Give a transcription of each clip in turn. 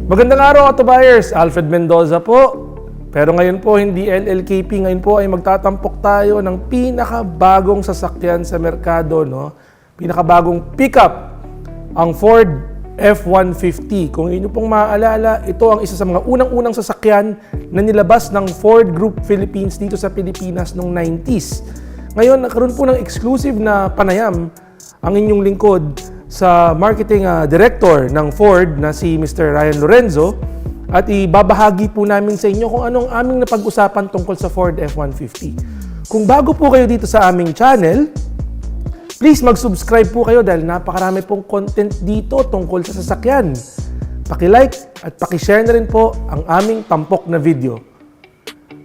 Magandang araw, Autobuyers! Alfred Mendoza po. Pero ngayon po, hindi LLKP. Ngayon po ay magtatampok tayo ng pinakabagong sasakyan sa merkado, no? Pinakabagong pickup, ang Ford F150. Kung inyo pong maaalala, ito ang isa sa mga unang-unang sasakyan na nilabas ng Ford Group Philippines dito sa Pilipinas noong 90s. Ngayon, nagkaroon po ng exclusive na panayam ang inyong lingkod sa marketing director ng Ford na si Mr. Ryan Lorenzo at ibabahagi po namin sa inyo kung anong aming napag-usapan tungkol sa Ford F150. Kung bago po kayo dito sa aming channel, please mag-subscribe po kayo dahil napakarami pong content dito tungkol sa sasakyan. Paki-like at paki-share na rin po ang aming tampok na video.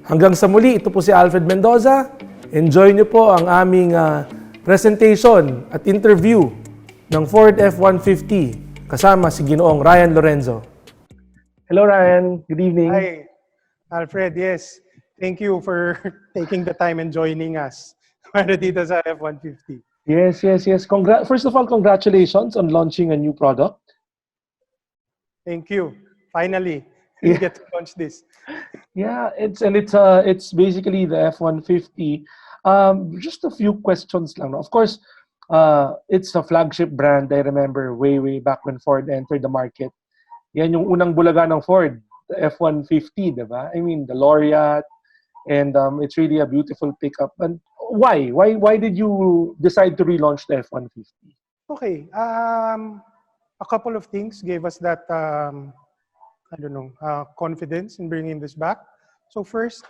Hanggang sa muli, ito po si Alfred Mendoza. Enjoy nyo po ang aming presentation at interview ng Ford F150 kasama si Ginoong Ryan Lorenzo. Hello Ryan, good evening. Hi, Alfred. Yes, thank you for taking the time and joining us para dito sa F150. Yes. First of all, congratulations on launching a new product. Thank you. Finally, we get to launch this. Yeah, it's basically the F150. Just a few questions lang. No? Of course, it's a flagship brand. I remember way back when Ford entered the market. Yan yung unang bulaga ng Ford, the F-150, diba? I mean, the Laureate, and it's really a beautiful pickup. And why? Why did you decide to relaunch the F-150? Okay, a couple of things gave us that, confidence in bringing this back. So first,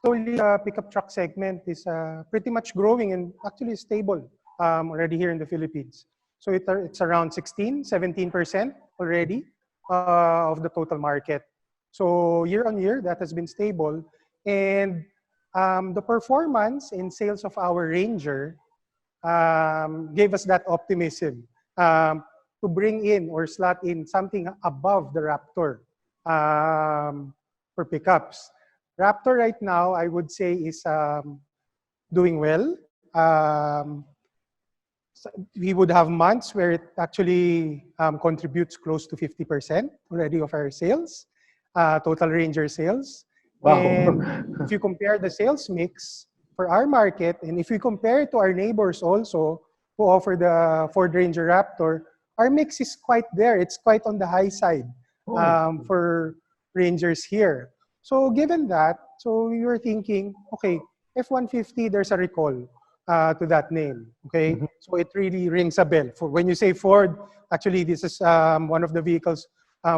slowly, pickup truck segment is pretty much growing and actually stable already here in the Philippines. So it's around 17% already of the total market. So year on year, that has been stable. And the performance in sales of our Ranger gave us that optimism to bring in or slot in something above the Raptor for pickups. Raptor right now, I would say, is doing well. We would have months where it actually contributes close to 50% already of our sales, total Ranger sales. Wow. And if you compare the sales mix for our market, and if we compare it to our neighbors also who offer the Ford Ranger Raptor, our mix is quite there. It's quite on the high side for Rangers here. So given that, so we were thinking, okay, F-150, there's a recall to that name, okay? Mm-hmm. So it really rings a bell. For when you say Ford, actually this is one of the vehicles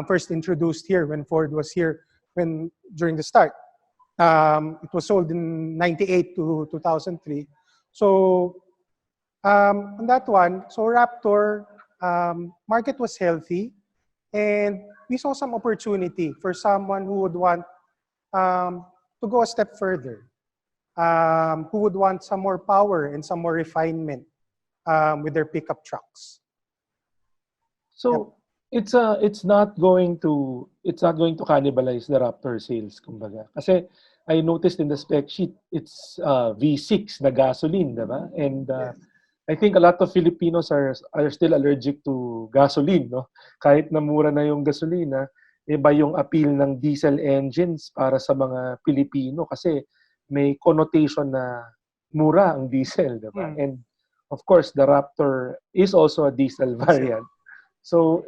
first introduced here when Ford was here during the start. It was sold in 98 to 2003. So on that one, so Raptor, market was healthy and we saw some opportunity for someone who would want to go a step further. Who would want some more power and some more refinement with their pickup trucks. So yep. It's not going to cannibalize the Raptor sales, kumbaga. Kasi I noticed in the spec sheet it's V6 na gasoline, diba? And yes. I think a lot of Filipinos are still allergic to gasoline, no? Kahit na mura na yung gasolina, iba yung appeal ng diesel engines para sa mga Pilipino kasi may connotation na mura ang diesel, diba? And of course, the Raptor is also a diesel variant. So,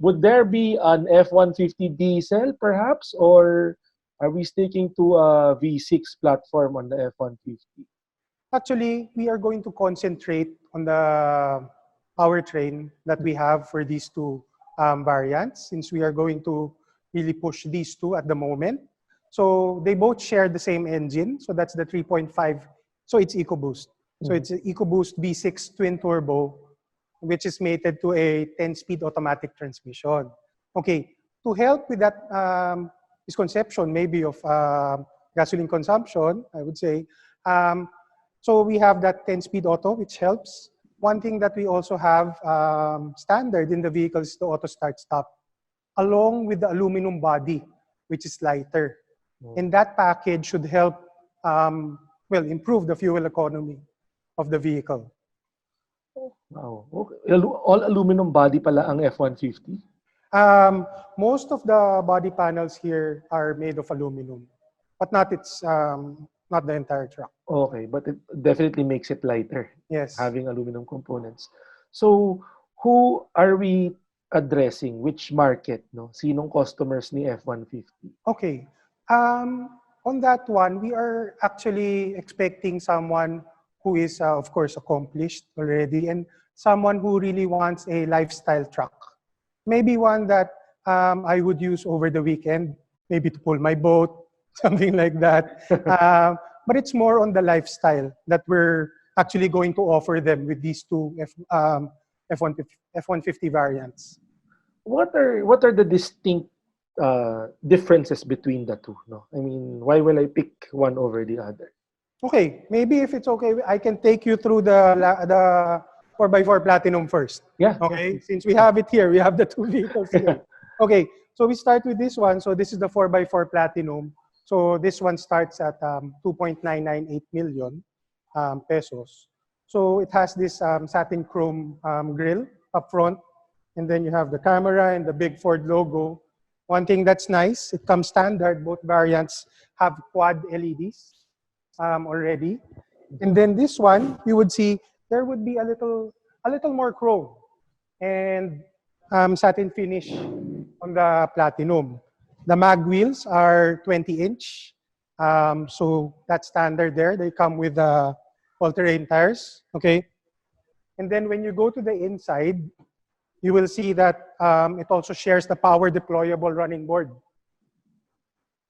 would there be an F-150 diesel, perhaps, or are we sticking to a V6 platform on the F-150? Actually, we are going to concentrate on the powertrain that we have for these two variants, since we are going to really push these two at the moment. So they both share the same engine. So that's the 3.5. So it's EcoBoost. So it's an EcoBoost V6 twin turbo, which is mated to a 10-speed automatic transmission. Okay, to help with that misconception maybe of gasoline consumption, I would say, so we have that 10-speed auto, which helps. One thing that we also have standard in the vehicle is the auto start stop, along with the aluminum body, which is lighter. And that package should help, improve the fuel economy of the vehicle. Wow. Okay. All aluminum body pala ang F-150? Most of the body panels here are made of aluminum, but not the entire truck. Okay, but it definitely makes it lighter, Yes. having aluminum components. So, who are we addressing? Which market, no? Sinong customers ni F-150? Okay. On that one, we are actually expecting someone who is, of course, accomplished already and someone who really wants a lifestyle truck. Maybe one that I would use over the weekend, maybe to pull my boat, something like that. But it's more on the lifestyle that we're actually going to offer them with these two F150 variants. What are the distinct differences between the two, no? I mean, why will I pick one over the other? Okay, maybe if it's okay, I can take you through the 4x4 Platinum first. Yeah, Okay, since we have it here, we have the two vehicles yeah. here. Okay, so we start with this one. So this is the 4x4 Platinum. So this one starts at 2.998 million pesos. So it has this satin chrome grille up front, and then you have the camera and the big Ford logo. One thing that's nice, it comes standard. Both variants have quad LEDs already. And then this one, you would see there would be a little more chrome and satin finish on the Platinum. The mag wheels are 20-inch, so that's standard there. They come with all-terrain tires, okay? And then when you go to the inside, you will see that it also shares the power deployable running board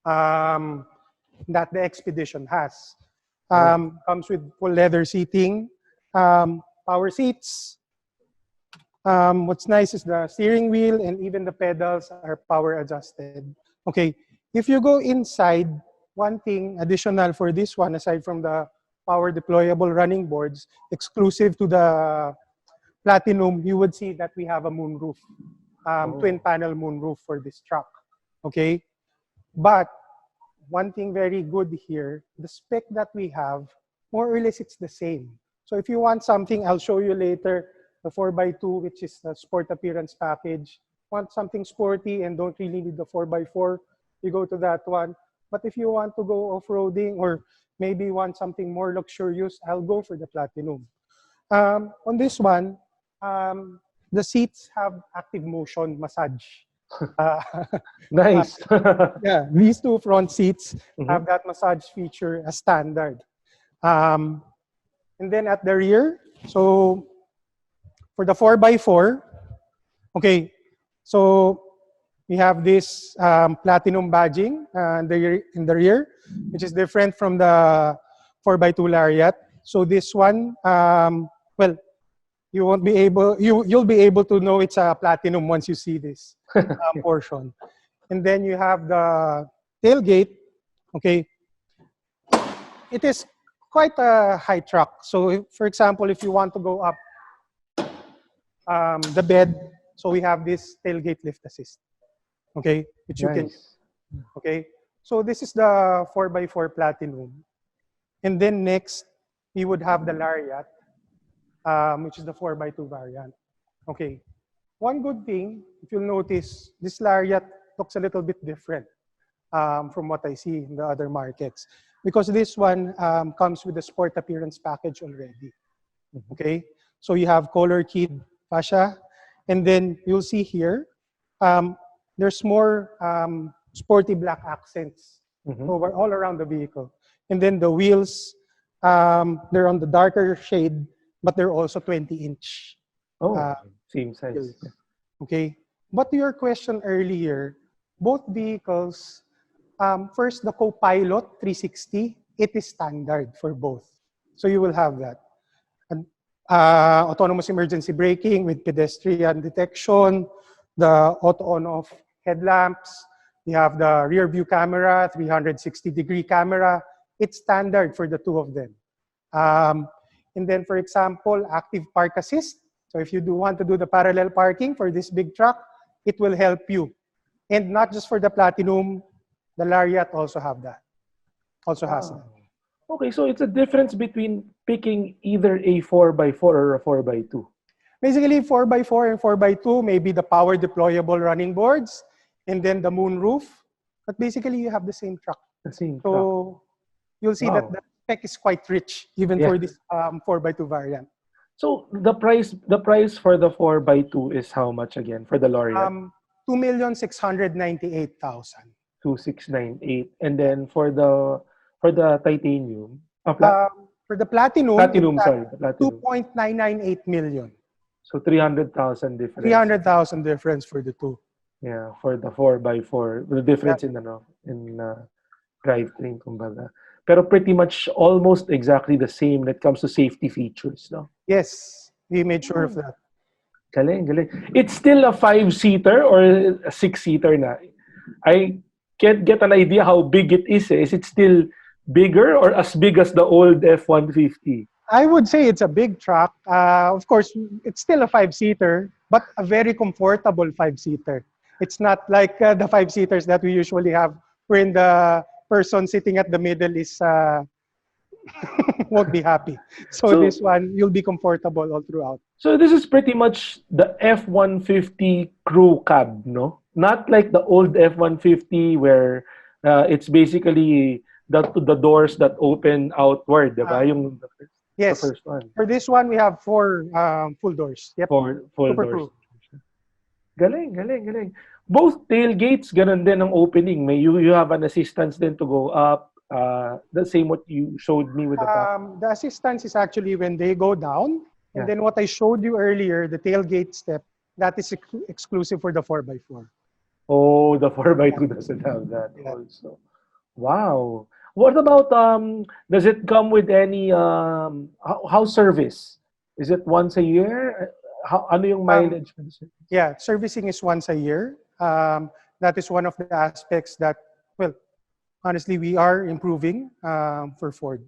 that the Expedition has. Comes with full leather seating, power seats. What's nice is the steering wheel and even the pedals are power adjusted. Okay, if you go inside, one thing additional for this one, aside from the power deployable running boards, exclusive to the Platinum, you would see that we have a moonroof, twin panel moonroof for this truck. Okay, but one thing very good here, the spec that we have, more or less it's the same. So if you want something, I'll show you later, the 4x2, which is the sport appearance package. Want something sporty and don't really need the 4x4, you go to that one. But if you want to go off-roading or maybe want something more luxurious, I'll go for the Platinum. On this one, the seats have active motion massage. Uh, Nice. yeah, these two front seats Mhm. have that massage feature as standard. Um, and then at the rear, so for the 4x4, okay, so we have this platinum badging in the rear, which is different from the 4x2 Lariat. So this one, well, you won't be able, you'll be able to know it's a platinum once you see this portion. And then you have the tailgate. Okay, it is quite a high truck. So, for example, if you want to go up the bed, so we have this tailgate lift assist. Okay, which you can. Nice. Okay, so this is the 4x4 Platinum, and then next we would have the Lariat, which is the 4x2 variant. Okay, one good thing, if you'll notice, this Lariat looks a little bit different from what I see in the other markets. Because this one comes with the sport appearance package already. Okay, so you have color keyed fascia, and then you'll see here, there's more sporty black accents over all around the vehicle. And then the wheels, they're on the darker shade, but they're also 20-inch. Oh, same size. Okay, but to your question earlier, both vehicles, first the co-pilot 360, it is standard for both. So you will have that. And, autonomous emergency braking with pedestrian detection, the auto on-off headlamps, you have the rear view camera, 360-degree camera. It's standard for the two of them. And then, for example, active park assist. So if you do want to do the parallel parking for this big truck, it will help you. And not just for the Platinum, the Lariat also have that. Also has that. Okay, so it's a difference between picking either a 4x4 or a 4x2. Basically, 4x4 and 4x2, maybe the power deployable running boards, and then the moon roof. But basically, you have the same truck. The same truck. So you'll see that Wow. the spec is quite rich, even Yeah. for this 4x2 variant. So the price for the 4x2 is how much again for the Laureate? 2,698,000. 2698. And then for the titanium, For the platinum, it's platinum, at sorry, the platinum. 2.998 million. So 300,000 difference. 300,000 difference for the two. Yeah, for the 4x4. The difference Yeah. in drivetrain, kumbaga. Pero pretty much almost exactly the same when it comes to safety features, no? Yes, we made sure of that. Galing, galing. It's still a 5-seater or a 6-seater na? I can't get an idea how big it is. Eh. Is it still bigger or as big as the old F150? I would say it's a big truck. Of course, it's still a 5-seater, but a very comfortable 5-seater. It's not like the 5-seaters that we usually have, wherein the person sitting at the middle is won't be happy. So So, this one, you'll be comfortable all throughout. so this is pretty much the F150 crew cab, no? Not like the old F150 where it's basically the doors that open outward, diba? Yung the Yes. first one. For this one, we have 4 full doors. Yep. For full Super doors. crew. Galing, galing, galing. Both tailgates, ganun din ang opening. May you have an assistance then to go up. The same what you showed me with the back. The assistance is actually when they go down. And Yeah. then what I showed you earlier, the tailgate step, that is exclusive for the 4x4. Oh, the 4x2 doesn't have that Yeah. also. Wow. What about does it come with any house service? Is it once a year? Ano yung mileage for the service? Yeah, servicing is once a year. That is one of the aspects that, well, honestly, we are improving for Ford.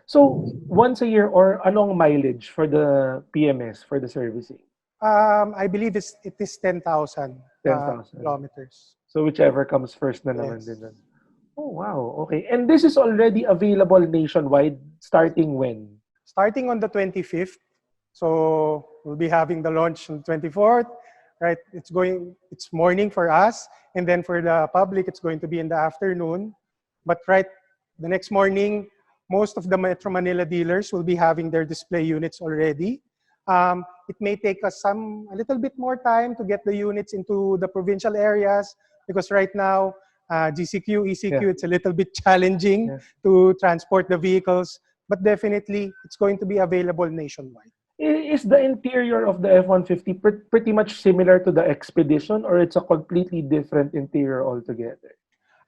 So, once a year or anong mileage for the PMS for the servicing? I believe it is 10,000 10,000. kilometers. So whichever comes first na naman Yes. din. Nun. Oh, wow. Okay. And this is already available nationwide starting when? Starting on the 25th. So we'll be having the launch on the 24th, right? It's morning for us. And then for the public, it's going to be in the afternoon. But right, the next morning, most of the Metro Manila dealers will be having their display units already. It may take us a little bit more time to get the units into the provincial areas because right now, GCQ, ECQ, it's a little bit challenging to transport the vehicles, but definitely it's going to be available nationwide. Is the interior of the F-150 pretty much similar to the Expedition or it's a completely different interior altogether?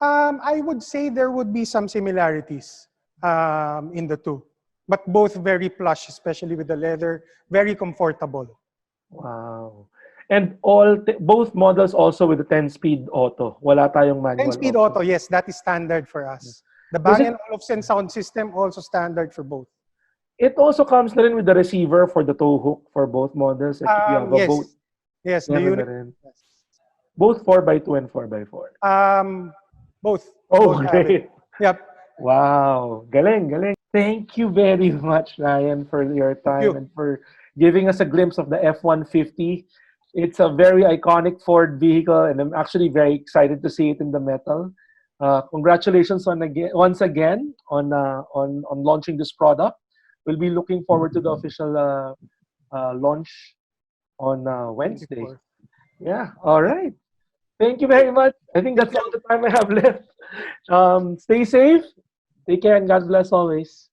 I would say there would be some similarities in the two, but both very plush, especially with the leather, very comfortable. Wow. And both models also with the 10-speed auto. Wala tayong manual. 10-speed auto, yes, that is standard for us. The Bang & Olufsen sound system also standard for both. It also comes na rin with the receiver for the tow hook for both models. Like if you have a boat. Yes, the unit. Both 4x2 and 4x4. Both. Oh, both great. Yep. Wow. Galing, galing. Thank you very much, Ryan, for your time and for giving us a glimpse of the F-150. It's a very iconic Ford vehicle, and I'm actually very excited to see it in the metal. Congratulations once again on launching this product. We'll be looking forward to the official launch on Wednesday. Yeah. All right. Thank you very much. I think that's all the time I have left. Stay safe. Take care and God bless always.